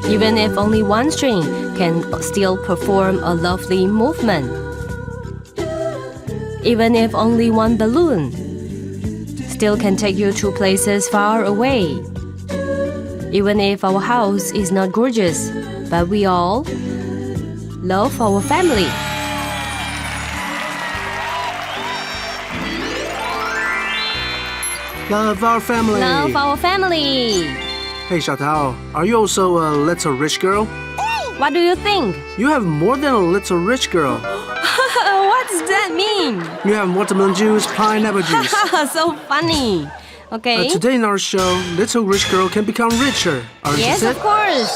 Even if only one string can still perform a lovely movement. Even if only one balloon still can take you to places far away. Even if our house is not gorgeous, but we all love our family. Love our family. Love our family. Hey, Xiaotao, are you also a little rich girl? What do you think? You have more than a little rich girl. What does that mean? You have watermelon juice, pineapple juice. So funny. Okay. Today in our show, little rich girl can become richer. Aren't Yes, you of course.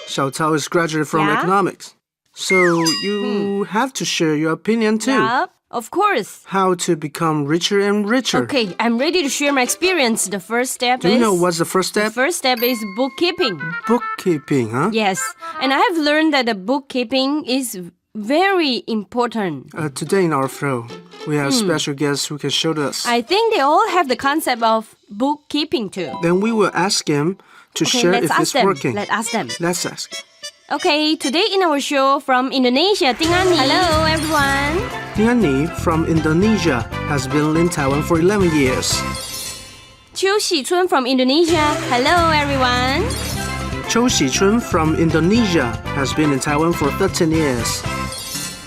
Xiaotao is graduate from Yeah? economics. So you have to share your opinion too. Yeah, of course. How to become richer and richer. Okay, I'm ready to share my experience. The first step Do is... you know what's the first The step? first step is bookkeeping. Bookkeeping, huh? Yes, and I have learned that the bookkeeping is very important. Today in our show, we have special guests who can show us. I think they all have the concept of bookkeeping too. Then we will ask him to Okay, share let's if ask it's them. working. Let's ask them. Let's ask. Okay, today in our show from Indonesia, Tingani. Hello, everyone. Tiani from Indonesia has been in Taiwan for 11 years. Chiu Xichun from Indonesia. Hello, everyone. Chou Xichun from Indonesia has been in Taiwan for 13 years.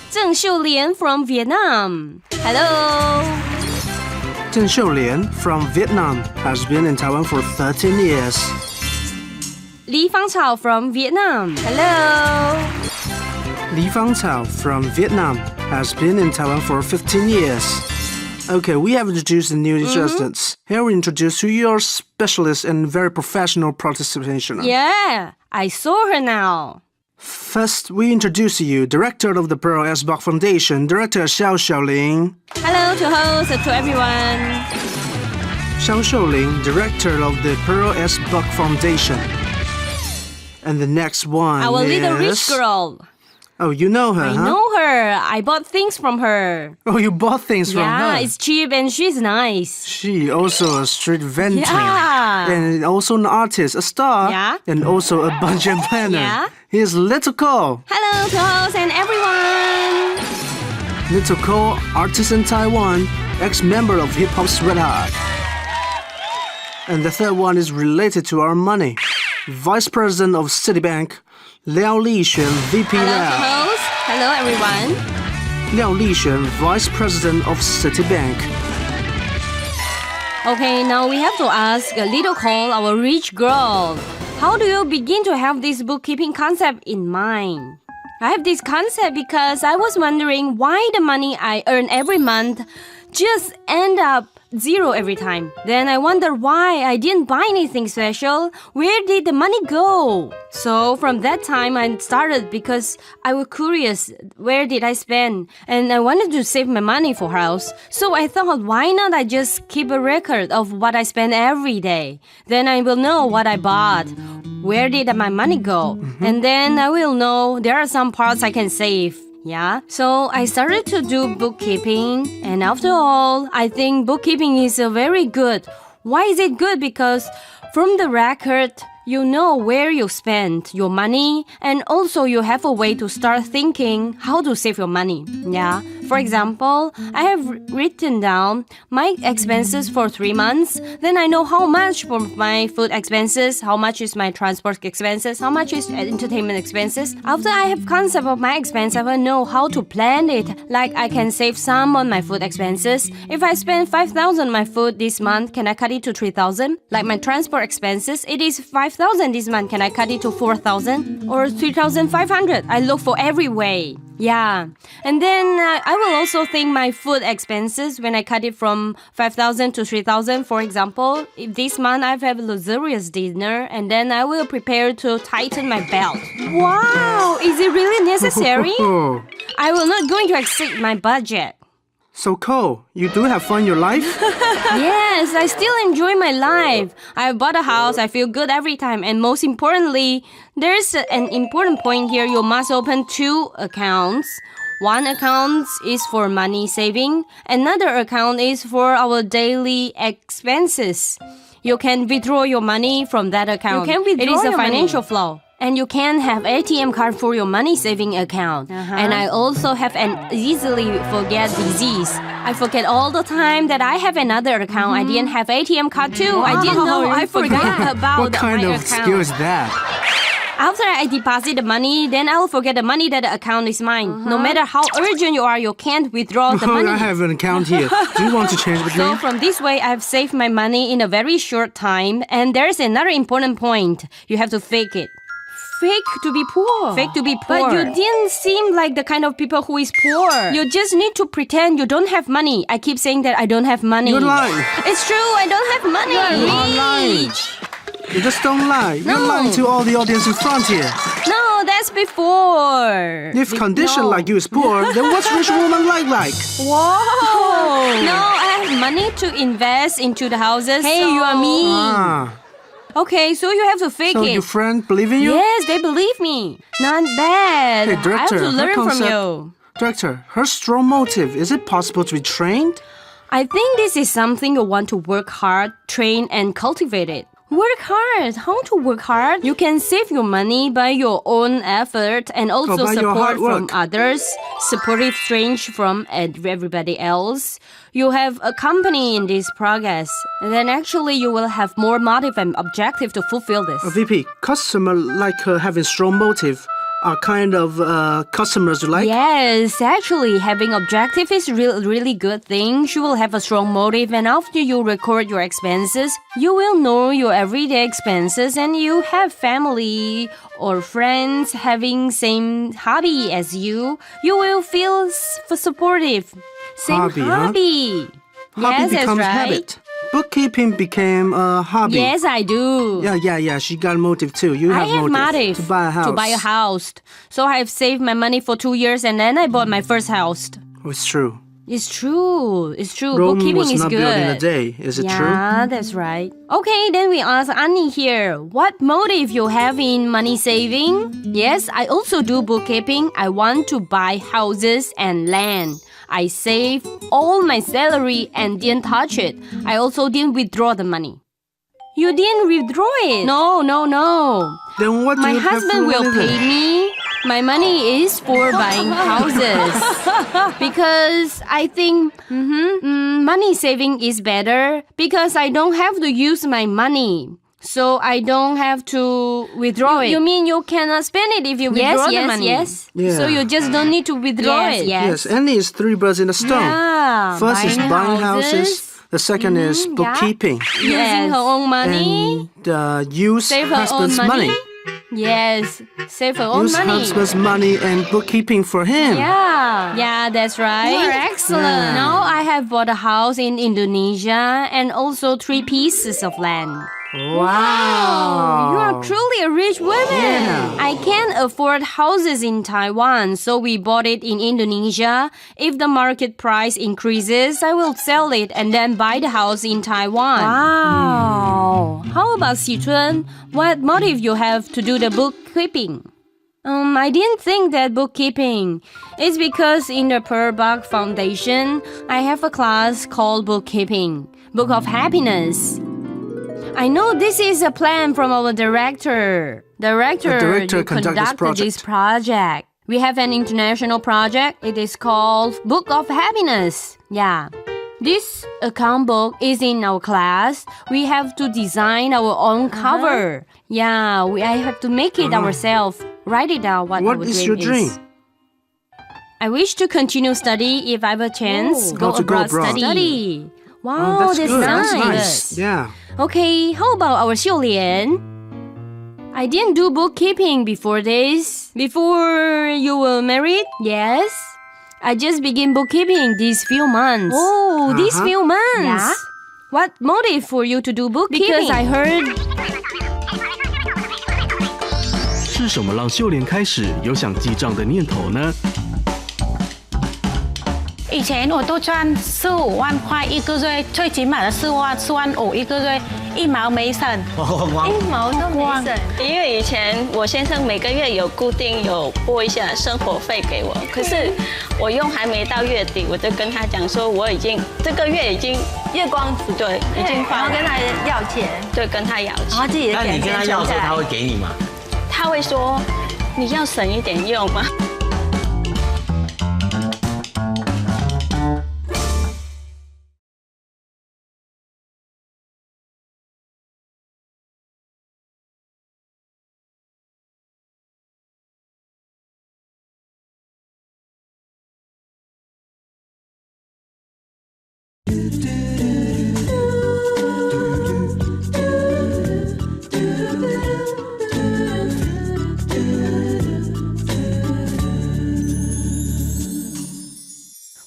Zheng Xiulian from Vietnam. Hello. Zheng Xiulian from Vietnam has been in Taiwan for 13 years. Li Fangchao from Vietnam. Hello. Li Fangchao from Vietnam has been in Taiwan for 15 years. Okay, we have introduced the new adjustments. Here we introduce you your specialist and very professional participation. Yeah, I saw her now. First, we introduce you, Director of the Pearl S. Bach Foundation, Director Xiao Xiaoling. Hello to host and to everyone. Xiao Xiaoling, Director of the Pearl S. Bach Foundation. And the next one Our is... little rich girl. Oh, you know her, I huh? know her. I bought things from her. Oh, you bought things from her. Yeah, it's cheap and she's nice. She also a street vendor. Yeah. And also an artist, a star. Yeah. And also a budget planner. Yeah. Here's Little Ko. Hello to host and everyone. Little Ko, artist in Taiwan, ex-member of Hip Hop's Red Hot. And the third one is related to our money. Vice President of Citibank, Liao Lixuan, VP Hello to Liao. host. Hello everyone. Liao Lixuan, Vice President of Citibank. Okay, now we have to ask a little call our rich girl. How do you begin to have this bookkeeping concept in mind? I have this concept because I was wondering why the money I earn every month just end up zero every time. Then I wonder why I didn't buy anything special. Where did the money go? So from that time I started because I was curious where did I spend and I wanted to save my money for house. So I thought why not I just keep a record of what I spend every day. Then I will know what I bought. Where did my money go? And then I will know there are some parts I can save. Yeah, so I started to do bookkeeping, and after all, I think bookkeeping is very good. Why is it good? Because from the record, you know where you spend your money, and also you have a way to start thinking how to save your money. Yeah, for example, I have written down my expenses for 3 months. Then I know how much for my food expenses, how much is my transport expenses, how much is entertainment expenses. After I have concept of my expense, I will know how to plan it. Like I can save some on my food expenses. If I spend 5,000 on my food this month, can I cut it to 3,000? Like my transport expenses, it is 5,000 this month. Can I cut it to 4,000 or 3,500? I look for every way. Yeah. And then I will also think my food expenses when I cut it from 5,000 to 3,000. For example, if this month I have a luxurious dinner and then I will prepare to tighten my belt. Wow! Is it really necessary? I will not going to exceed my budget. So, Ko, you do have fun in your life? Yes, I still enjoy my life. I bought a house, I feel good every time. And most importantly, there's an important point here. You must open 2 accounts. One account is for money saving. Another account is for our daily expenses. You can withdraw your money from that account. You can withdraw It is a your financial money. flow. And you can have ATM card for your money saving account. And I also have an easily forget disease. I forget all the time that I have another account. I didn't have ATM card too. I didn't know. I forgot about What kind my of account. skill is that? After I deposit the money, then I will forget the money that the account is mine. No matter how urgent you are, you can't withdraw the money. I have an account here. Do you want to change with So me? from this way, I've saved my money in a very short time. And there's another important point. You have to fake it. Fake to be poor. Fake to be poor. But you didn't seem like the kind of people who is poor. You just need to pretend you don't have money. I keep saying that I don't have money. You're lying. It's true, I don't have money. You are lying. You just don't lie. You're lying to all the audience in front here. No, that's before. If condition like you is poor, then what's rich woman like? Whoa. No, I have money to invest into the houses. Hey, you are mean. Ah. Okay, so you have to fake So it. your friend believe in you? Yes, they believe me. Not bad. Hey, director, I have to her learn from concept- you. Director, her strong motive, is it possible to be trained? I think this is something you want to work hard, train, and cultivate it. Work hard. How to work hard? You can save your money by your own effort and also by your support hard from work. others, supportive strange from everybody else. You have a company in this progress. And then actually you will have more motive and objective to fulfill this. VP, customer like her having strong motive are kind of customers you like? Yes, actually, having objective is really good thing. You will have a strong motive, and after you record your expenses, you will know your everyday expenses, and you have family or friends having same hobby as you. You will feel supportive. Same Hobby, huh? hobby. Hobby Yes, that's becomes right. habit. Bookkeeping became a hobby. Yes, I do. Yeah. She got motive too. You I have have motive to buy a house. To buy a house. So I have saved my money for 2 years and then I bought my first house. Oh, it's true. It's true. It's true. Rome Bookkeeping was is not good. built in a day. Is it true? Yeah, that's right. Okay, then we ask Annie here. What motive you have in money saving? Yes, I also do bookkeeping. I want to buy houses and land. I save all my salary and didn't touch it. I also didn't withdraw the money. You didn't withdraw it? No. Then what do My you have husband for will living? pay me. My money is for buying houses. Because I think money saving is better because I don't have to use my money. So I don't have to withdraw it. You mean you cannot spend it if you withdraw the money? Yes. Yeah. So you just don't need to withdraw it. Yes, Annie is 3 birds in a stone. Yeah. First is buying houses. The second is bookkeeping. Using her own money. And use Save her own husband's money. Yes. Save her own Use money. husband's money and bookkeeping for him. Yeah, that's right. You are excellent. Yeah. Now I have bought a house in Indonesia and also 3 pieces of land. Wow. You are truly a rich woman. Yeah. I can't afford houses in Taiwan, so we bought it in Indonesia. If the market price increases, I will sell it and then buy the house in Taiwan. Wow. How about Sichun? What motive you have to do the bookkeeping? I didn't think that bookkeeping. It's because in the Per Buck Foundation, I have a class called Bookkeeping, Book of Happiness. I know this is a plan from our director. The director conducted this project. We have an international project. It is called Book of Happiness. Yeah. This account book is in our class. We have to design our own cover. Yeah, I have to make it ourselves. Write it down what our is dream your dream? I wish to continue study if I have a chance. Go to go abroad abroad. study. Wow, That's that's good. nice. That's nice. Yeah. Okay, how about our Xiulian? I didn't do bookkeeping before this. Before you were married? Yes. I just began bookkeeping these few months. Oh, these few months? Yeah. What motive for you to do bookkeeping? Because I heard... 是什么让秀莲开始有想记账的念头呢？以前我都赚4-5万块一个月，最起码的4万5一个月，1毛没省。1毛都没省。因为以前我先生每个月有固定有拨一下生活费给我，可是我用还没到月底，我就跟他讲说我已经这个月已经月光族对已经花了，然后跟他要钱，对跟他要钱，然后自己的钱那你跟他要的时候，他存下来会给你吗？他他会说你要省一点用嘛。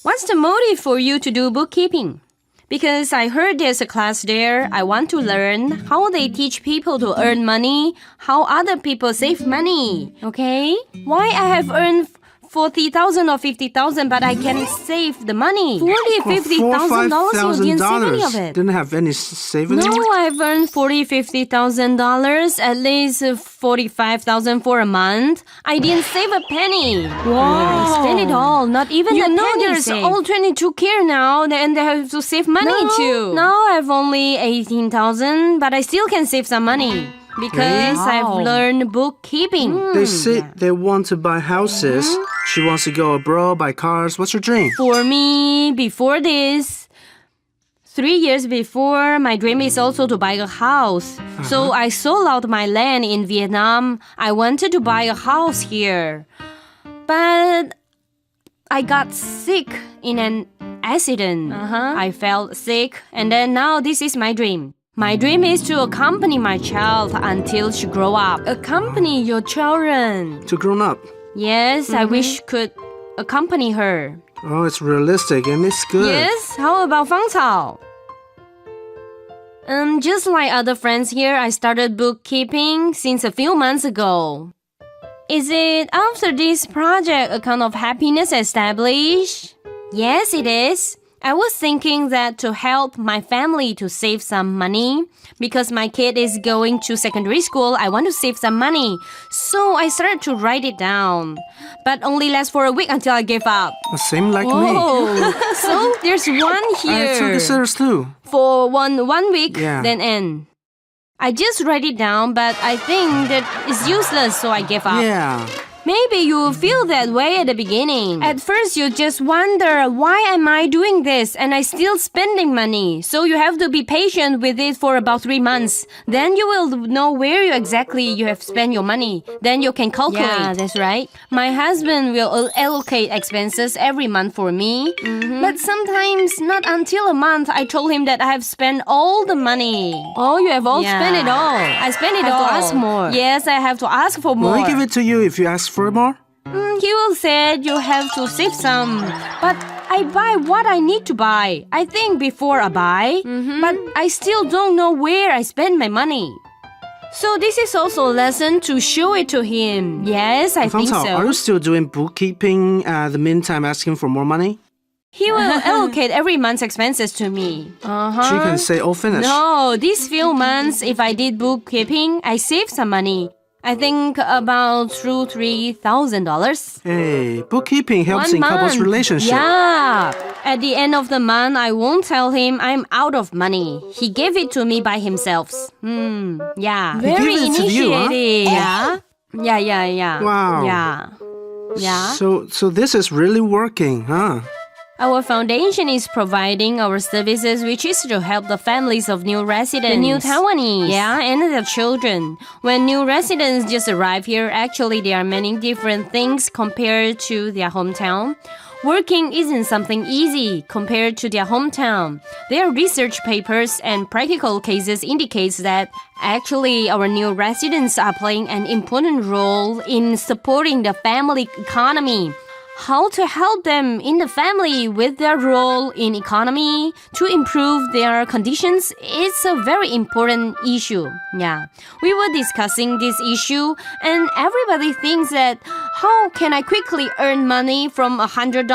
What's the motive for you to do bookkeeping? Because I heard there's a class there. I want to learn how they teach people to earn money, how other people save money. Okay? Why I have earned 40,000 or 50,000, but I can save the money. $40,000, $50,000, you didn't save any of it. Didn't have any savings? No, I've earned $50,000, at least $45,000 for a month. I didn't save a penny. Wow. I spent it all, not even You a know penny there's saved. all 22 here now, and they have to save money too. No, I've only 18,000, but I still can save some money. Because I've learned bookkeeping. They say they want to buy houses. She wants to go abroad, buy cars. What's your dream? For me, before this, 3 years before, my dream is also to buy a house. So I sold out my land in Vietnam. I wanted to buy a house here. But I got sick in an accident. I felt sick, and then now this is my dream. My dream is to accompany my child until she grow up. Accompany your children. To grown up. Yes, I wish could accompany her. Oh, it's realistic and it's good. Yes, how about Fang Cao? Just like other friends here, I started bookkeeping since a few months ago. Is it after this project a kind of happiness established? Yes, it is. I was thinking that to help my family to save some money, because my kid is going to secondary school, I want to save some money. So I started to write it down. But only lasts for a week until I gave up. Same like me. Oh, so there's one I here. took it serious too. For one week, Yeah. then end. I just write it down, but I think that it's useless, so I gave up. Yeah. Maybe you feel that way at the beginning. At first, you just wonder, why am I doing this and I still spending money? So you have to be patient with it for about 3 months. Then you will know where you have spent your money. Then you can calculate. Yeah, that's right. My husband will allocate expenses every month for me. But sometimes, not until a month, I told him that I have spent all the money. Oh, you have all spent it all. I spent it Have all. to ask more. Yes, I have to ask for more. Will he give it to you if you ask for more? He will say you have to save some. But I buy what I need to buy. I think before I buy. But I still don't know where I spend my money. So this is also a lesson to show it to him. Yes, I think Fang Cao, are you so. still doing bookkeeping the meantime asking for more money? He will allocate every month's expenses to me. She can say, oh, finish. No, these few months, if I did bookkeeping, I saved some money. I think about $3,000. Hey, bookkeeping helps 1 in couples' month. relationship. Yeah. At the end of the month, I won't tell him I'm out of money. He gave it to me by himself. Yeah. Very Very it to you, huh? initiative. Yeah. Wow. Yeah. So this is really working, huh? Our foundation is providing our services, which is to help the families of new residents. The new Taiwanese. Yeah, and their children. When new residents just arrive here, actually there are many different things compared to their hometown. Working isn't something easy compared to their hometown. Their research papers and practical cases indicates that actually our new residents are playing an important role in supporting the family economy. How to help them in the family with their role in economy to improve their conditions is a very important issue. Yeah, we were discussing this issue and everybody thinks that how can I quickly earn money from $100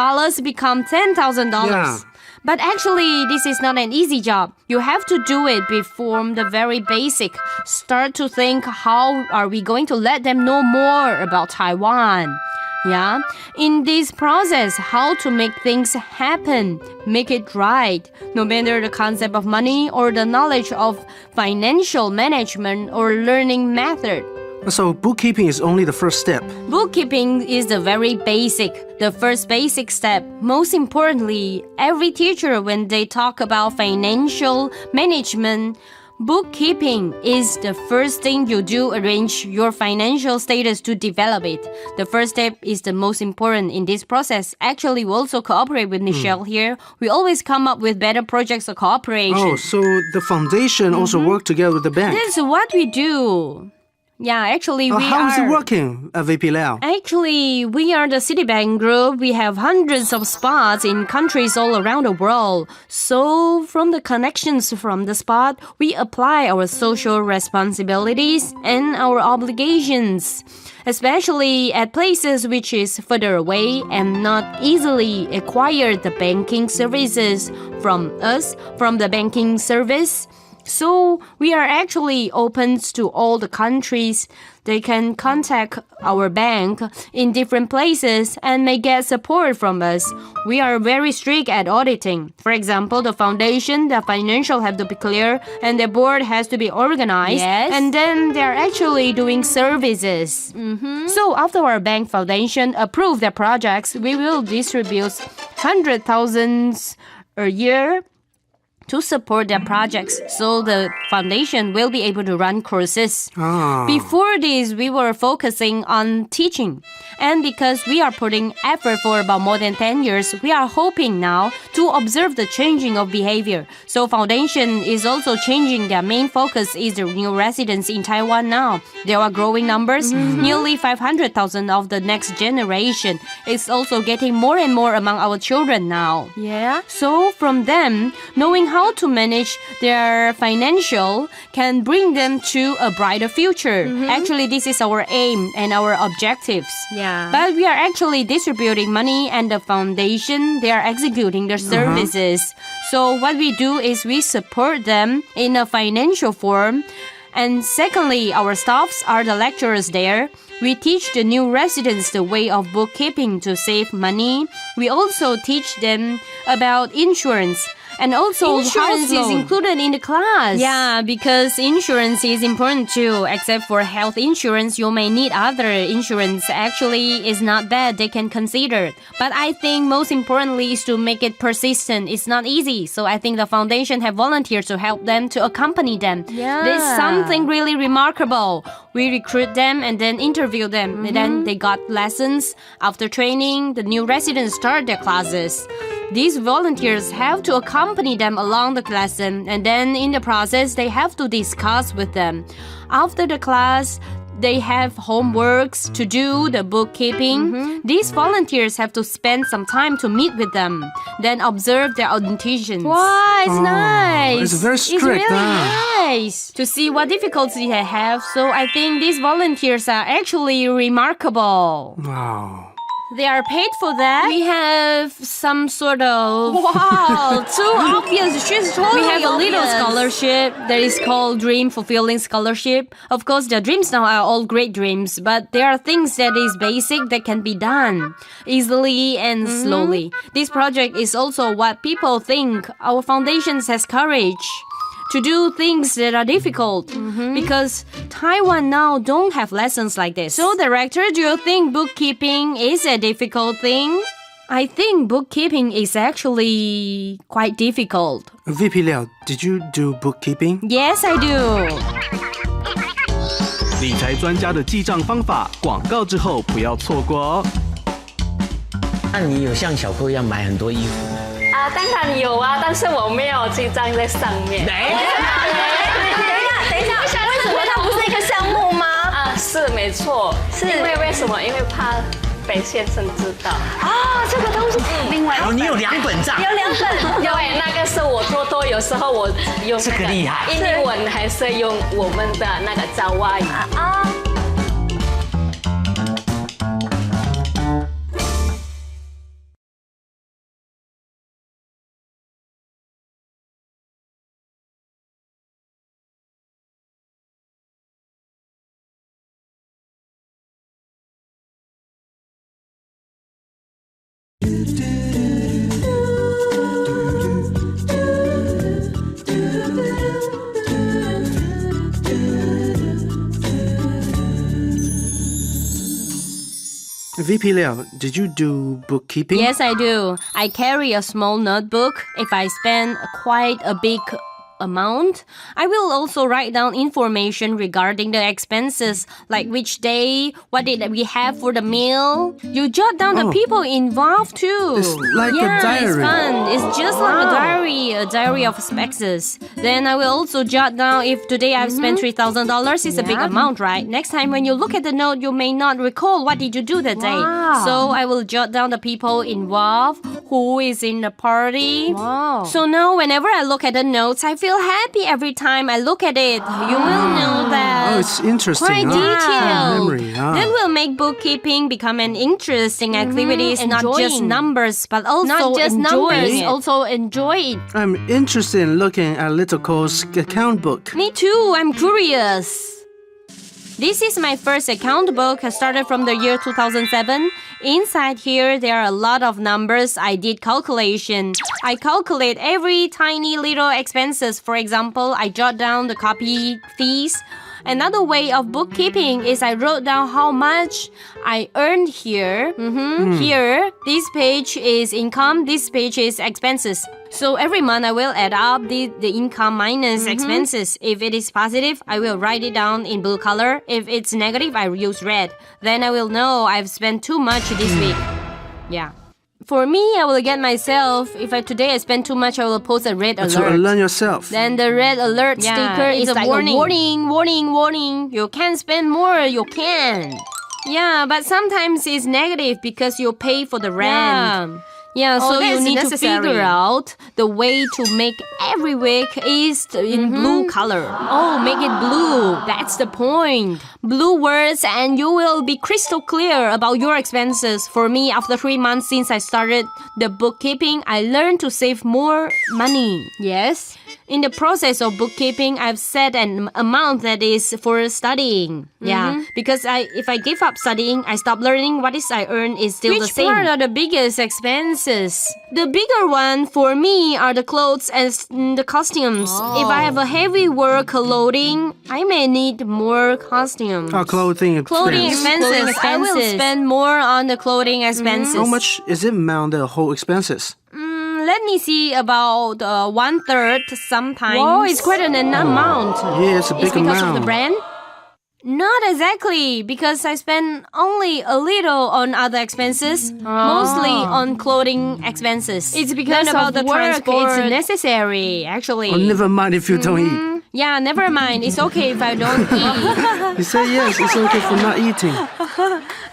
become $10,000? Yeah. But actually, this is not an easy job. You have to do it from the very basic. Start to think, how are we going to let them know more about Taiwan? Yeah, in this process, how to make things happen, make it right, no matter the concept of money or the knowledge of financial management or learning method. So bookkeeping is only the first step. Bookkeeping is the very basic, the first basic step. Most importantly, every teacher, when they talk about financial management, bookkeeping is the first thing you do, arrange your financial status to develop it. The first step is the most important in this process. Actually, we also cooperate with Michelle here. We always come up with better projects of cooperation. Oh, so the foundation also work together with the bank. That's what we do. Yeah, actually, How is it working, VP Liao? Actually, we are the Citibank group. We have hundreds of spots in countries all around the world. So, from the connections from the spot, we apply our social responsibilities and our obligations, especially at places which is further away and not easily acquire the banking services from us, from the banking service. So we are actually open to all the countries. They can contact our bank in different places and may get support from us. We are very strict at auditing. For example, the foundation, the financial have to be clear and the board has to be organized. Yes. And then they're actually doing services. So after our bank foundation approve their projects, we will distribute 100,000 a year to support their projects, so the foundation will be able to run courses. Before this, we were focusing on teaching. And because we are putting effort for about more than 10 years, we are hoping now to observe the changing of behavior. So foundation is also changing. Their main focus is the new residents in Taiwan now. There are growing numbers, nearly 500,000 of the next generation. It's also getting more and more among our children now. Yeah. So from them, knowing how to manage their financial can bring them to a brighter future. Actually, this is our aim and our objectives. Yeah. But we are actually distributing money and the foundation, they are executing their services. So what we do is we support them in a financial form. And secondly, our staffs are the lecturers there. We teach the new residents the way of bookkeeping to save money. We also teach them about insurance. And also, insurance is included in the class. Yeah, because insurance is important too. Except for health insurance, you may need other insurance. Actually, it's not bad. They can consider. But I think most importantly is to make it persistent. It's not easy. So I think the foundation have volunteers to help them, to accompany them. Yeah. There's something really remarkable. We recruit them and then interview them. And then they got lessons. After training, the new residents start their classes. These volunteers have to accompany them along the lesson, and then in the process, they have to discuss with them. After the class, they have homeworks to do, the bookkeeping. These volunteers have to spend some time to meet with them, then observe their auditions. Wow, it's nice. It's very strict. It's really nice to see what difficulties they have. So I think these volunteers are actually remarkable. Wow. They are paid for that. We have some sort of... Wow, too obvious. She's totally We have a little obvious. scholarship that is called Dream Fulfilling Scholarship. Of course, the dreams now are all great dreams, but there are things that is basic that can be done easily and slowly. This project is also what people think. Our foundation has courage to do things that are difficult because Taiwan now don't have lessons like this. So, Director, do you think bookkeeping is a difficult thing? I think bookkeeping is actually quite difficult. VP Liao, did you do bookkeeping? Yes, I do. 理财专家的记账方法，广告之后不要错过哦。那你有像小扣一样买很多衣服吗？啊，当然有啊，但是我没有记账在上面。没有。等一下，为什么它不是一个项目吗？啊，是没错，是因为为什么？因为怕被先生知道。啊，这个东西，另外你有2本账，有2本，对，那个是我多多，有时候我用这个厉害，英文还是用我们的那个爪哇语啊。VP Liao, did you do bookkeeping? Yes, I do. I carry a small notebook. If I spend quite a big amount, I will also write down information regarding the expenses, like which day, what did we have for the meal. You jot down the people involved too. It's like a diary. It's fun. It's just like a diary of expenses. Then I will also jot down if today I've spent $3,000. It's a big amount, right? Next time when you look at the note, you may not recall what did you do that day. So I will jot down the people involved, who is in the party. So now whenever I look at the notes, I feel happy every time I look at it. You will know that. Oh, it's interesting. Quite detailed. Memory, That will make bookkeeping become an interesting activity. It's not just numbers, but also also enjoy it. I'm interested in looking at Little Cole's account book. Me too. I'm curious. This is my first account book. I started from the year 2007. Inside here, there are a lot of numbers. I did calculation. I calculate every tiny little expenses. For example, I jot down the copy fees. Another way of bookkeeping is I wrote down how much I earned here. Here, this page is income, this page is expenses. So every month I will add up the income minus expenses. If it is positive, I will write it down in blue color. If it's negative, I use red. Then I will know I've spent too much this week. Yeah. For me, I will get myself, if today I spend too much, I will post a red alert. To learn yourself. Then the red alert sticker is like a warning. You can't spend more, you can. Yeah, but sometimes it's negative because you pay for the rent. Yeah, so you need to figure out the way to make every week is in blue color. Oh, make it blue. That's the point. Blue words and you will be crystal clear about your expenses. For me, after 3 months since I started the bookkeeping, I learned to save more money. Yes. In the process of bookkeeping, I've set an amount that is for studying. Yeah, because if I give up studying, I stop learning. What I earn is still the same. Which part are the biggest expenses? The bigger one for me are the clothes and the costumes. If I have a heavy work clothing, I may need more costumes. Clothing expenses. I will spend more on the clothing expenses. How much is it amount the whole expenses? Let me see, about 1/3 sometimes. Whoa, it's quite an amount. Yeah, it's a big amount. It's because of the brand? Not exactly, because I spend only a little on other expenses, mostly on clothing expenses. It's because about the work, transport. it's necessary, actually. Oh, never mind if you don't eat. Yeah, never mind. It's okay if I don't eat. You say yes, it's okay for not eating.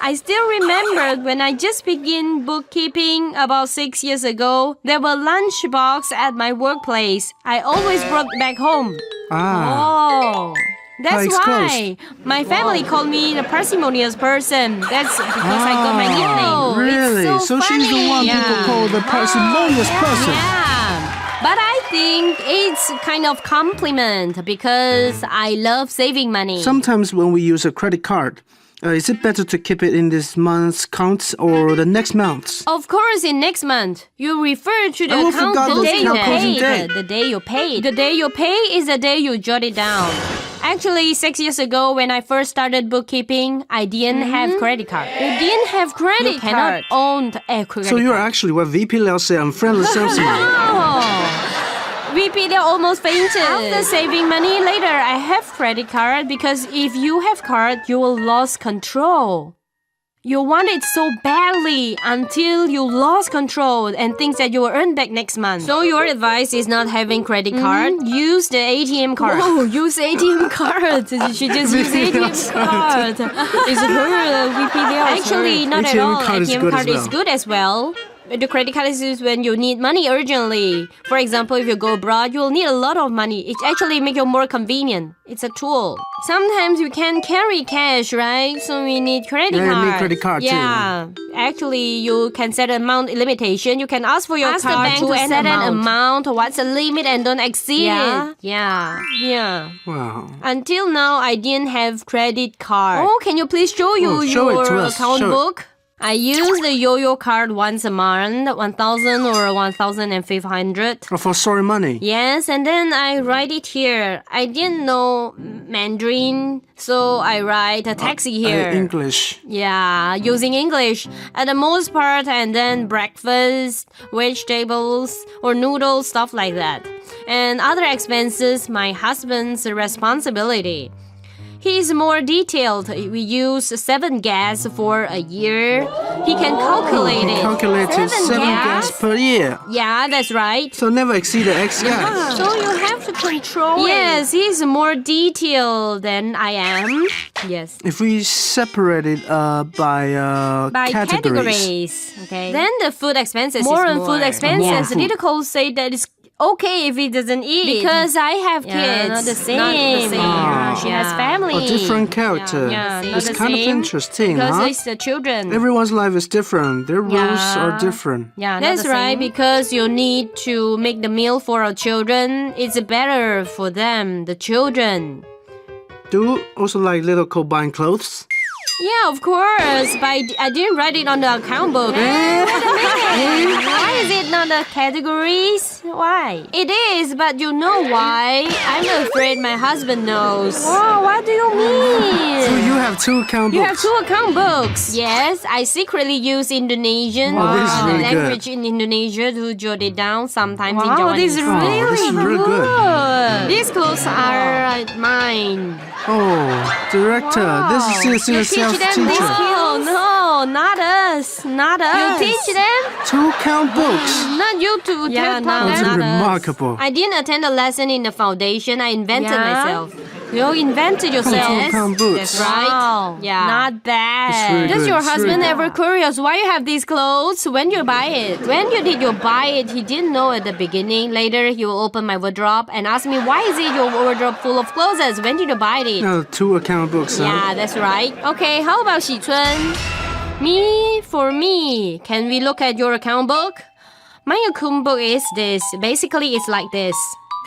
I still remember when I just began bookkeeping about 6 years ago, there were lunch box at my workplace. I always brought back home. Oh. That's why my family called me the parsimonious person. That's because I got my nickname. Really? It's so she's the one people call the parsimonious person. Yeah. But I think it's kind of compliment because I love saving money. Sometimes when we use a credit card, is it better to keep it in this month's accounts or the next month's? Of course, in next month. You refer to the account the day you paid. The day you paid. The day you pay is the day you jot it down. Actually, 6 years ago, when I first started bookkeeping, I didn't have credit card. You didn't have credit card. You cannot own a credit So you're card. actually what VP Liao said, unfriendly salesman. VP Liao almost fainted. After saving money later, I have credit card because if you have card, you will lose control. You want it so badly until you lost control and think that you will earn back next month. So your advice is not having credit card. Use the ATM card. Oh, use ATM card. You should just use ATM card. It's her VP Liao. Actually, not at all. ATM card is good as well. The credit card is when you need money urgently. For example, if you go abroad, you will need a lot of money. It actually makes you more convenient. It's a tool. Sometimes you can carry cash, right? So we need credit card. Yeah, need credit card too. Yeah. Actually, you can set an amount limitation. You can ask for your card the bank to set an amount. What's the limit and don't exceed it. Yeah. Wow. Until now, I didn't have credit card. Oh, can you please show your show it to us. account book? I use the yo-yo card once a month, 1,000 or 1,500. For sorry money. Yes, and then I write it here. I didn't know Mandarin, so I write a taxi here. English. Yeah, using English at the most part, and then breakfast, vegetables, or noodles, stuff like that. And other expenses, my husband's responsibility. He's more detailed. We use 7 gas for a year. He can calculate it. Calculated 7 gas per year. Yeah, that's right. So never exceed the X gas. So you have to control Yes, he's more detailed than I am. Yes. If we separate it by Categories. Okay. Then the food expenses more on food expenses. Little Cole said that it's okay if he doesn't eat because I have kids. not the same. Not the same. She has family. A different character. It's kind of interesting, because it's the children. Everyone's life is different. Their rules are different. Yeah, that's right. Because you need to make the meal for our children. It's better for them, the children. Do you also like little Cole buying clothes? Yeah, of course. But I didn't write it on the account book. Why is it not the categories? Why? It is, but you know why? I'm afraid my husband knows. Oh, what do you mean? So you have 2 account books? You have 2 account books. Yes, I secretly use Indonesian This is really language good. in Indonesia to jot it down sometimes in Wow, Japanese. this is This is really good. These clothes are mine. Oh, director, this is You seriously teach them these skills? No, not us. Not us. You teach them? 2 account books. Not you to Yeah, tell no, That's them. remarkable. I didn't attend a lesson in the foundation. I invented myself. You invented yourself. Two account books. That's right. Wow. Yeah. Not bad. really Does good. your It's husband really ever curious why you have these clothes? When you buy it? When did you buy it? He didn't know at the beginning. Later, he will open my wardrobe and ask me, why is it your wardrobe full of clothes? When did you buy it? 2 account books. Yeah, that's right. Okay, how about Xi Chun? For me, can we look at your account book? My account book is this. Basically, it's like this.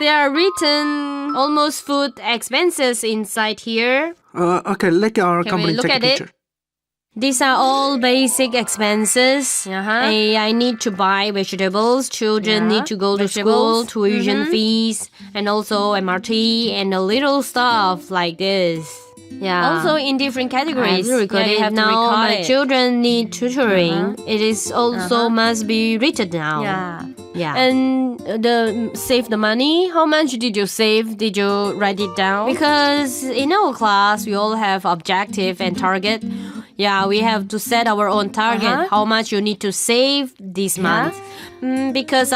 There are written almost food expenses inside here. Okay, let our Can company we look take a at it? picture. These are all basic expenses. I need to buy vegetables. Children need to go to school, tuition fees, and also MRT and a little stuff like this. Yeah. Also in different categories. I have to record it. You have Now now my my children need tutoring. It is also must be written down. Yeah. And save the money. How much did you save? Did you write it down? Because in our class we all have objective and target. Yeah, we have to set our own target. How much you need to save this month? Because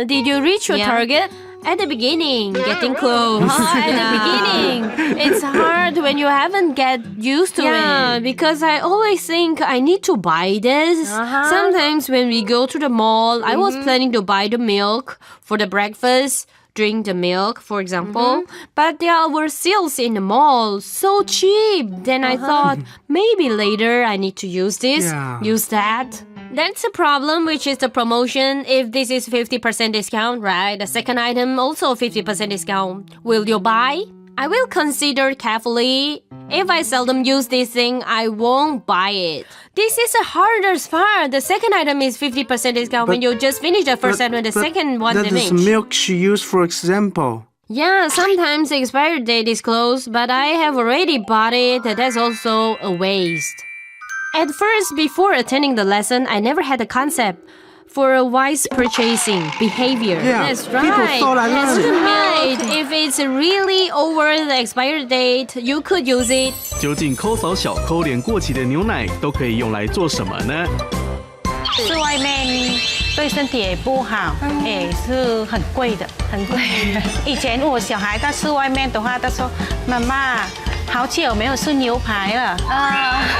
did you reach your target? At the beginning, getting close. At the beginning. It's hard when you haven't get used to it. Yeah, because I always think I need to buy this. Sometimes when we go to the mall, I was planning to buy the milk for the breakfast. Drink the milk, for example. But there were sales in the mall, so cheap. Then I thought, maybe later I need to use this, use that. That's a problem, which is the promotion. If this is 50% discount, right? The second item also 50% discount. Will you buy? I will consider carefully. If I seldom use this thing, I won't buy it. This is the hardest part. The second item is 50% discount when you just finish the first item, the second one That is damage. milk she used, for example. Yeah, sometimes the expiry date is close, but I have already bought it. That's also a waste. At first, before attending the lesson, I never had a concept for a wise purchasing behavior. Yeah, That's people right. thought I That's learned it. right. If it's really over the expiry date, you could use it. 究竟抠扫小抠连过期的牛奶都可以用来做什么呢？吃外面对身体也不好，也是很贵的，很贵。以前我小孩他吃外面的话，他说：“妈妈，好久没有吃牛排了。”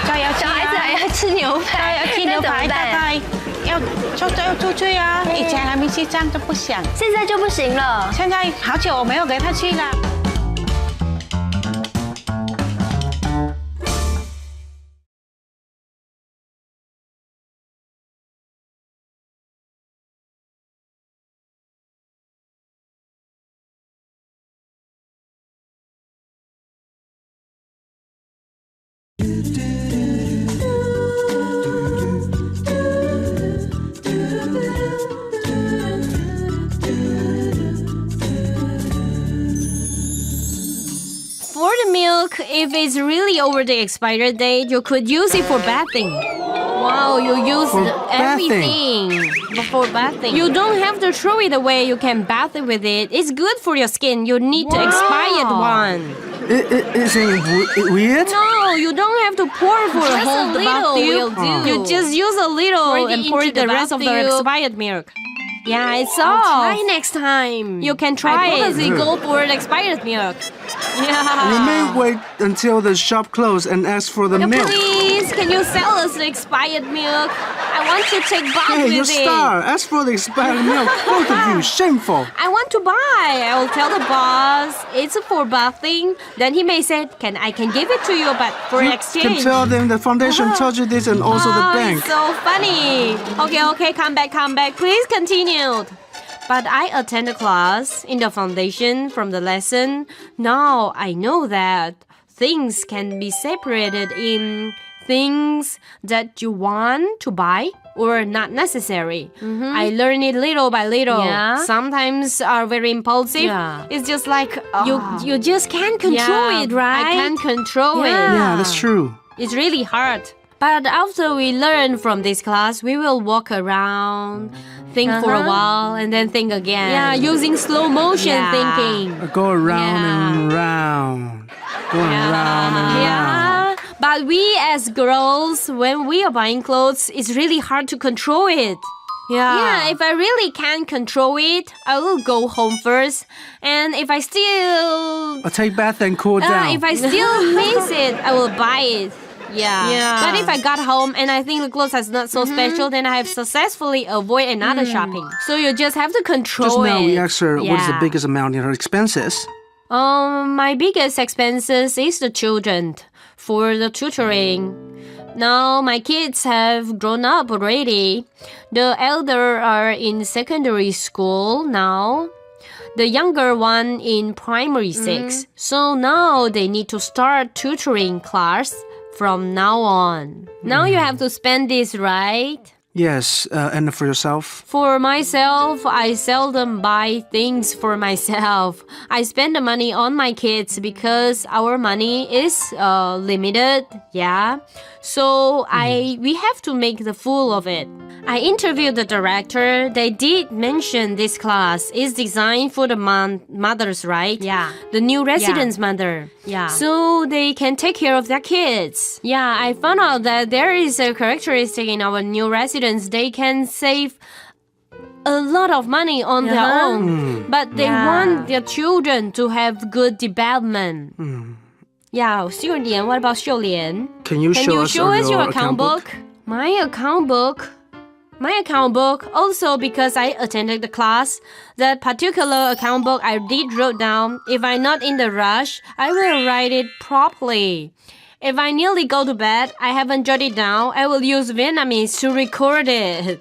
就要小孩子还要吃牛排，要吃牛排，大概要出去啊。以前还没去这样就不想，现在就不行了。现在好久我没有给他去了。milk, if it's really over the expiry date, you could use it for bathing. Wow, you use For everything for bathing. You don't have to throw it away. You can bath with it. It's good for your skin. You need the expired one. Is it weird? No, you don't have to pour for a whole bath will tube. do. You just use a little and pour into the the rest of the bath tube. expired milk. Yeah, it's all. I'll try next time. You can try I it. purposely Go for the expired milk. You Yeah. may wait until the shop closes and ask for the milk. Please, can you sell us the expired milk? I want to take bath Hey, you with it. star! Ask for the expired milk. Both of you, shameful. I want to buy. I will tell the boss it's for bathing. Then he may say, I can give it to you, but for You exchange. can tell them the foundation told you this and also the bank. It's so funny. Okay, come back. Please continue. But I attend a class in the foundation from the lesson. Now I know that things can be separated in things that you want to buy or not necessary. I learn it little by little. Yeah. Sometimes are very impulsive. Yeah. It's just like You just can't control it, right? I can't control it. Yeah, that's true. It's really hard. But after we learn from this class, we will walk around, think for a while, and then think again. Yeah, using slow motion Yeah. thinking. Go around and round. Going round and round. Yeah. But we as girls, when we are buying clothes, it's really hard to control it. Yeah, if I really can't control it, I will go home first. And if I still Take bath and cool down. if I still miss it, I will buy it. Yeah. But if I got home and I think the clothes is not so special, then I have successfully avoid another shopping. So you just have to control Just now it. we asked her what is the Yeah. biggest amount in her expenses. My biggest expenses is the children for the tutoring. Now my kids have grown up already. The elder are in secondary school now. The younger one in primary 6. So now they need to start tutoring class from now on. Now you have to spend this, right? Yes, and for yourself? For myself, I seldom buy things for myself. I spend the money on my kids because our money is limited, yeah. So we have to make the full of it. I interviewed the director. They did mention this class is designed for the mothers, right? Yeah. The new residence mother. Yeah. So they can take care of their kids. Yeah, I found out that there is a characteristic in our new residents. They can save a lot of money on their own, but they want their children to have good development. Yeah, Xiu Lian, what about Xiu Lian? Can you show us your your account book? My account book? My account book, also because I attended the class, that particular account book I did wrote down. If I'm not in the rush, I will write it properly. If I nearly go to bed, I haven't jotted it down, I will use Vietnamese to record it.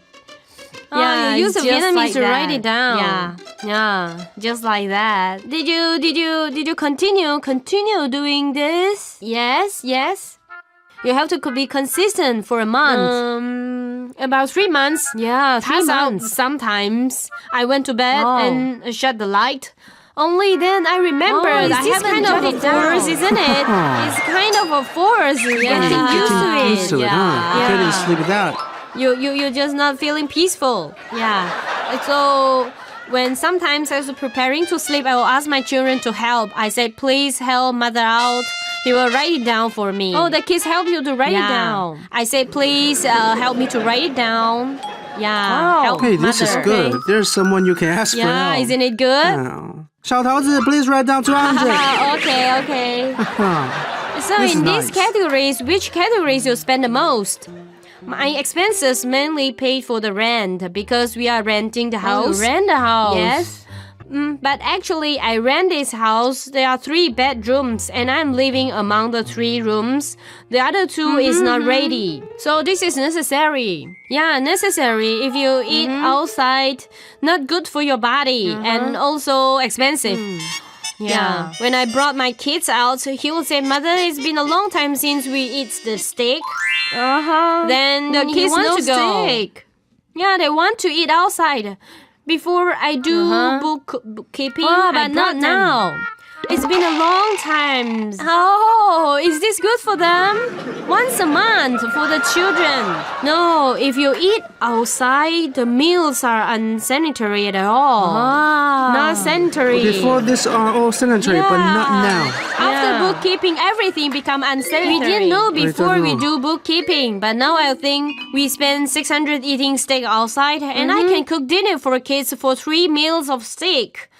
Yeah, you use it's just Vietnamese like to write that. it down. Yeah, just like that. Did you continue doing this? Yes. You have to be consistent for a month. About 3 months. Yeah, 3 months. Sometimes I went to bed and shut the light. Only then I remembered I haven't kind of jotted a it down, force, isn't it? It's kind of a force. Getting used to it. Getting sleep without. You're just not feeling peaceful. Yeah. So when sometimes I was preparing to sleep, I will ask my children to help. I said, please help mother out. He will write it down for me. Oh, the kids help you to write it down. I say, please help me to write it down. Yeah. Help Hey, this is mother. good. There's someone you can ask for Yeah, help. isn't it good? Oh. 小桃子, please write down 200. Okay. So This is in these nice. categories, which categories you spend the most? My expenses mainly paid for the rent because we are renting the house. Rent a house. Yes. But actually, I rent this house. There are 3 bedrooms, and I'm living among the 3 rooms. The other 2 is not ready. So this is necessary. Yeah, necessary. If you eat outside, not good for your body and also expensive. Yeah. When I brought my kids out, he will say, Mother, it's been a long time since we eat the steak. Then the kids want to go. Steak. Yeah, they want to eat outside. Before I do bookkeeping, but not now. It's been a long time. Oh, is this good for them? Once a month for the children. No, if you eat outside, the meals are unsanitary at all. Not sanitary. Before this are all sanitary, but not now. After bookkeeping, everything become unsanitary. We didn't know before we do bookkeeping, but now I think we spend 600 eating steak outside, and I can cook dinner for kids for 3 meals of steak.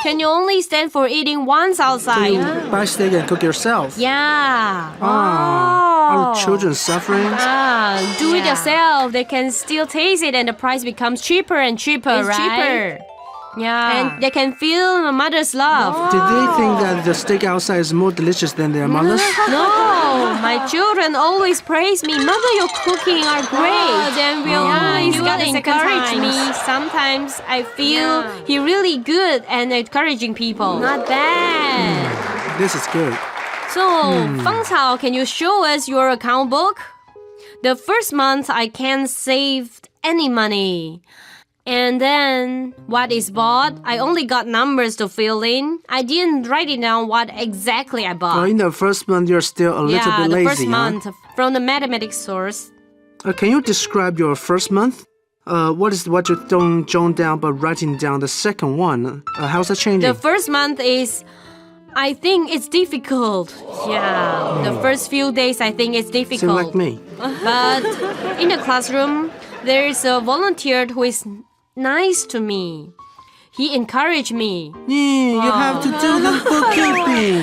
Can you only stand for eating once outside? You buy steak and cook yourself. Yeah. Are children suffering? Do it yourself. They can still taste it, and the price becomes cheaper and cheaper, It's cheaper. Yeah. And they can feel mother's love. Did they think that the steak outside is more delicious than their mother's? No, my children always praise me. Mother, your cooking are great. Then He's gotta encourage me. Sometimes I feel he really good and encouraging people. Not bad. This is good. So, Fang Cao, can you show us your account book? The first month I can't save any money. And then, what is bought? I only got numbers to fill in. I didn't write it down what exactly I bought. Well, in the first month, you're still a little bit lazy. The first month from the mathematics source. Can you describe your first month? What is what you don't jot down but writing down the second one? How's that changing? The first month is, I think it's difficult. Yeah, the first few days I think it's difficult. Seem like me. But in the classroom, there is a volunteer who is nice to me. He encouraged me. You have to do the bookkeeping.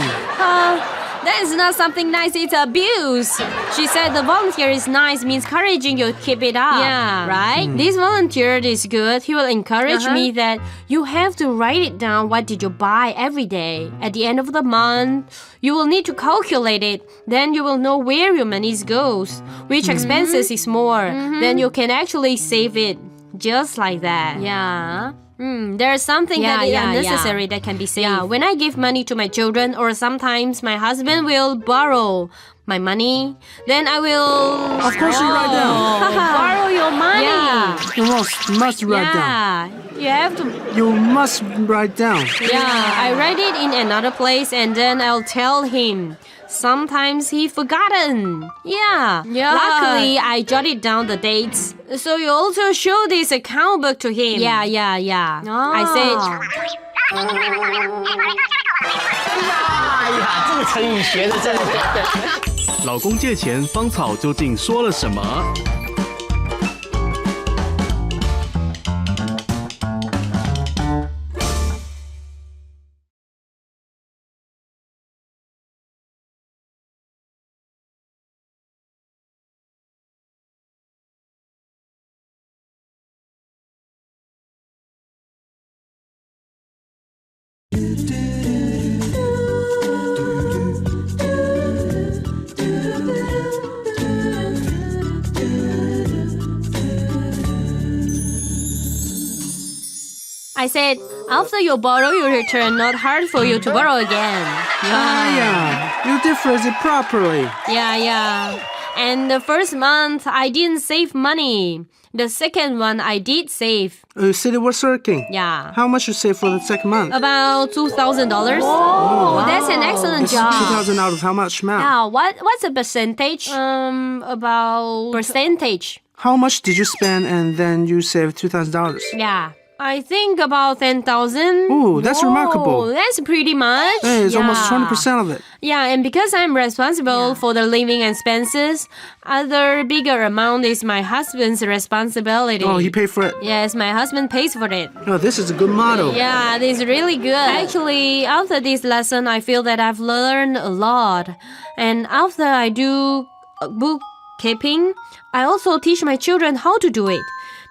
That is not something nice, it's abuse. She said the volunteer is nice means encouraging you to keep it up. Yeah. Right? This volunteer is good. He will encourage me that you have to write it down. What did you buy every day? At the end of the month, you will need to calculate it. Then you will know where your money goes. Which expenses is more. Then you can actually save it. Just like that. Yeah. There's something that is unnecessary that can be saved. Yeah, when I give money to my children, or sometimes my husband will borrow my money, then I will... Of course you write down. borrow your money. Yeah. You must write down. You have to... You must write down. Yeah, I write it in another place and then I'll tell him. Sometimes he forgotten. Yeah. Luckily, I jotted down the dates. So you also show this account book to him. Yeah. I said... 哎呀，这个成语学的真好。老公借钱，芳草究竟说了什么？ I said, after you borrow, you return. Not hard for you to borrow again. You did phrase it properly. Yeah. And the first month, I didn't save money. The second one, I did save. You said it was working. Yeah. How much you save for the second month? About $2,000. Oh, that's an excellent It's job. 2,000 out of how much amount? Yeah, what's the percentage? About percentage. How much did you spend and then you saved $2,000? Yeah. I think about 10,000. Ooh, that's remarkable. That's pretty much. Hey, it's almost 20% of it. Yeah, and because I'm responsible for the living expenses, other bigger amount is my husband's responsibility. Oh, he paid for it? Yes, my husband pays for it. Oh, this is a good motto. Yeah, this is really good. Actually, after this lesson, I feel that I've learned a lot. And after I do bookkeeping, I also teach my children how to do it.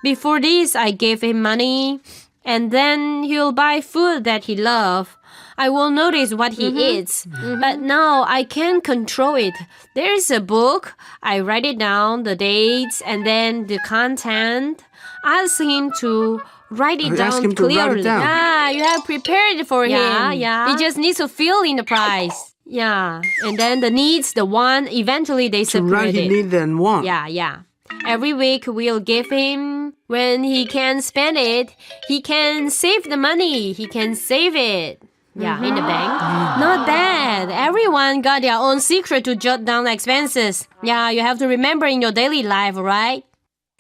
Before this, I gave him money, and then he'll buy food that he loves. I won't notice what he eats. But now I can control it. There's a book. I write it down, the dates, and then the content. Ask him to write it down clearly. Write it down. Yeah, you have prepared it for him. He just needs to fill in the price. Yeah, and then the needs, the want, eventually they separate Right, he need then want. Yeah. Every week we'll give him, when he can spend it, he can save the money. He can save it. Yeah, in the bank. Not bad. Everyone got their own secret to jot down expenses. Yeah, you have to remember in your daily life, right?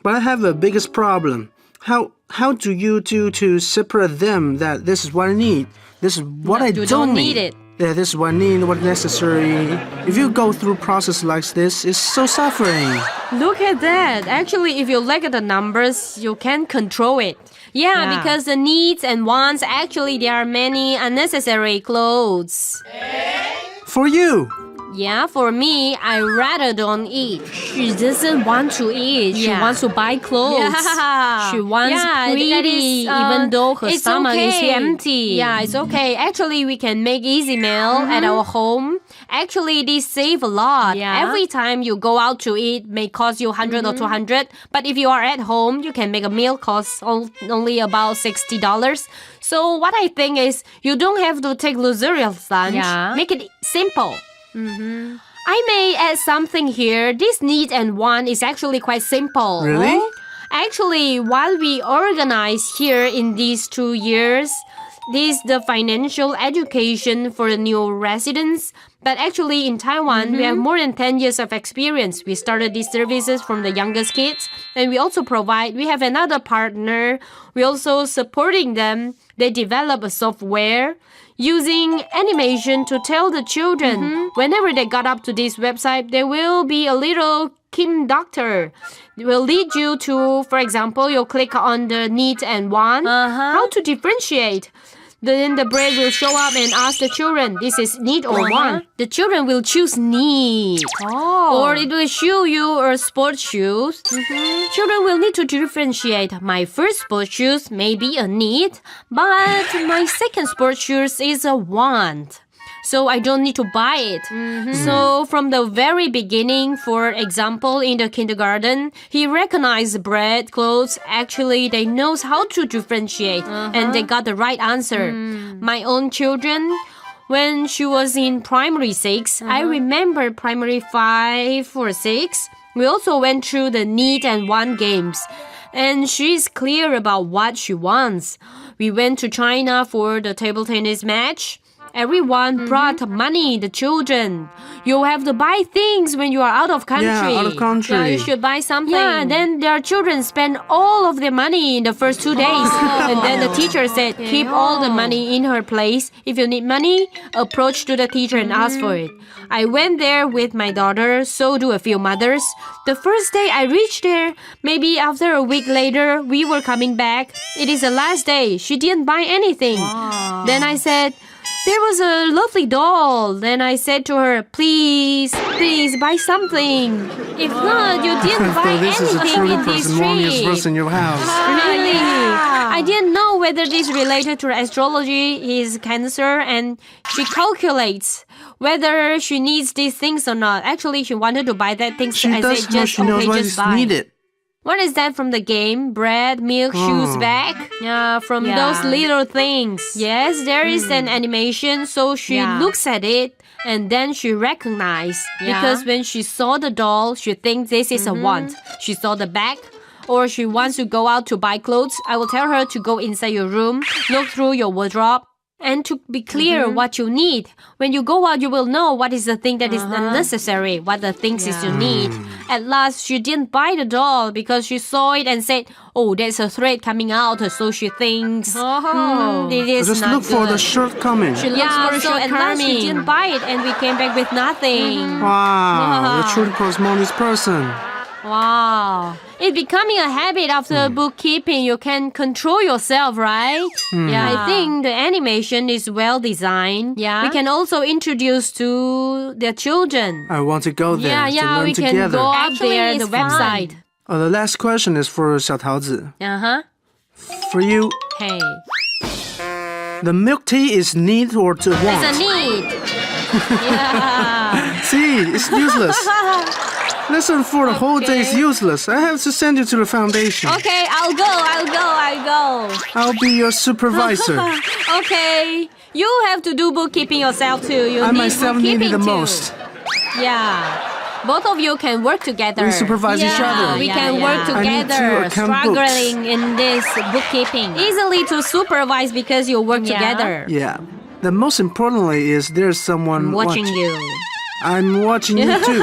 But I have a biggest problem. How do you do to separate them that this is what I need, this is what I don't need it. Yeah, this is what I need, what necessary. If you go through process like this, it's so suffering. Look at that. Actually, if you look at the numbers, you can control it. Yeah, because the needs and wants, actually, there are many unnecessary clothes. For you. Yeah, for me, I rather don't eat. She doesn't want to eat. She wants to buy clothes. Yeah. She wants pretty, even though her stomach is empty. Yeah, it's okay. Actually, we can make easy meal at our home. Actually, this save a lot. Yeah. Every time you go out to eat may cost you 100 or 200. But if you are at home, you can make a meal cost only about $60. So what I think is you don't have to take luxurious lunch. Yeah. Make it simple. I may add something here. This need and want is actually quite simple. Really? Actually, while we organize here in these 2 years, this is the financial education for the new residents. But actually in Taiwan, we have more than 10 years of experience. We started these services from the youngest kids. And we have another partner. We're also supporting them. They develop a software using animation to tell the children whenever they got up to this website, there will be a little Kim doctor. It will lead you to, for example, you'll click on the need and want, how to differentiate. Then the brain will show up and ask the children, this is need or want. The children will choose need. Or it will show you a sports shoes. Children will need to differentiate. My first sports shoes may be a need, but my second sports shoes is a want. So I don't need to buy it. So from the very beginning, for example, in the kindergarten, he recognized bread, clothes. Actually, they knows how to differentiate and they got the right answer. My own children, when she was in primary 6, I remember primary 5 or 6, we also went through the need and want games. And she's clear about what she wants. We went to China for the table tennis match. Everyone brought money, the children. You have to buy things when you are out of country. Yeah, out of country. Yeah, you should buy something. Yeah, then their children spend all of their money in the first 2 days. And then the teacher said, keep all the money in her place. If you need money, approach to the teacher and ask for it. I went there with my daughter, so do a few mothers. The first day I reached there, maybe after a week later, we were coming back. It is the last day. She didn't buy anything. Then I said, there was a lovely doll. Then I said to her, please buy something. If not, you didn't buy So this is a anything truly in this parsimonious tree. person in your house. Really? I didn't know whether this related to astrology, is Cancer, and she calculates whether she needs these things or not. Actually, she wanted to buy that thing. She I does said, know just she knows okay, what just is buy. needed. What is that from the game? Bread, milk, shoes, bag? From those little things. Yes, there is an animation, so she looks at it and then she recognizes. Because when she saw the doll, she thinks this is a want. She saw the bag, or she wants to go out to buy clothes. I will tell her to go inside your room, look through your wardrobe, and to be clear what you need. When you go out, you will know what is the thing that is unnecessary, what the things is you need. At last, she didn't buy the doll because she saw it and said, oh, there's a thread coming out, so she thinks, it is Just not look for the good. shortcoming. She looks for a shortcoming. At last, she didn't buy it and we came back with nothing. Wow, you're a truly parsimonious person. Wow. It's becoming a habit after bookkeeping. You can control yourself, right? I think the animation is well designed. We can also introduce to the children. I want to go there to learn we can together. go up Actually, there, it's the website. The last question is for Xiaotaozi. For you, Hey. the milk tea is need or to want? It's a need. See, it's useless. Lesson for the whole day is useless. I have to send you to the foundation. Okay, I'll go. I'll be your supervisor. Okay. You have to do bookkeeping yourself too. You I need myself need bookkeeping it the too. most. Both of you can work together. We supervise each other. We can work I need to together, account struggling in this bookkeeping. Easily to supervise because you work together. Yeah. The most importantly is there's someone Watching you. I'm watching you too.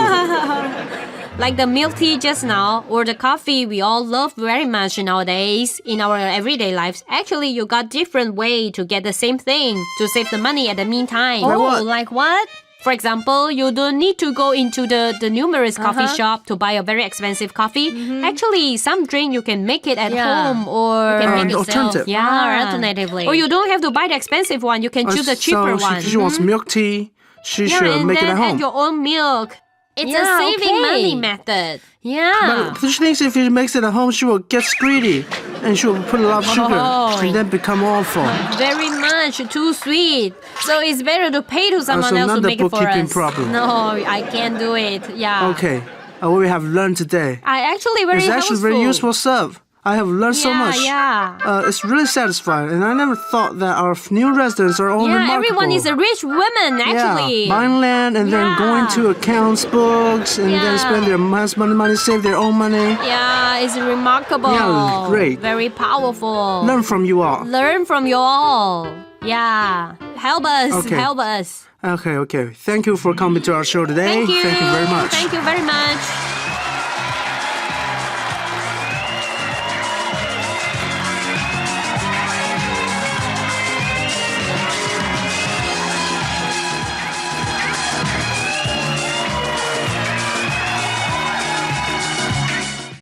Like the milk tea just now or the coffee we all love very much nowadays in our everyday lives. Actually, you got different way to get the same thing to save the money at the meantime. Like what? Like what? For example, you don't need to go into the numerous coffee shop to buy a very expensive coffee. Actually, some drink you can make it at home or can make alternative. Yeah, alternatively. Or you don't have to buy the expensive one. You can choose the cheaper one. She wants milk tea. She should make it at and then home. add your own milk. It's a saving money method. Yeah. But she thinks if she makes it at home, she will get greedy and she will put a lot of sugar and then become awful. Very much too sweet. So it's better to pay to someone else to make it for us. Problem. No, I can't do it. Yeah. Okay. What we have learned today. It's actually very useful stuff. I have learned so much. Yeah. It's really satisfying, and I never thought that our new residents are all remarkable. Everyone is a rich woman, actually. Yeah, buying land and then going to accounts books and then spend their husband's money, save their own money. Yeah, it's remarkable. Yeah, great. Very powerful. Learn from you all. Learn from you all. Yeah. Help us. Okay. Help us. Okay. Thank you for coming to our show today. Thank you. Thank you very much. Thank you very much.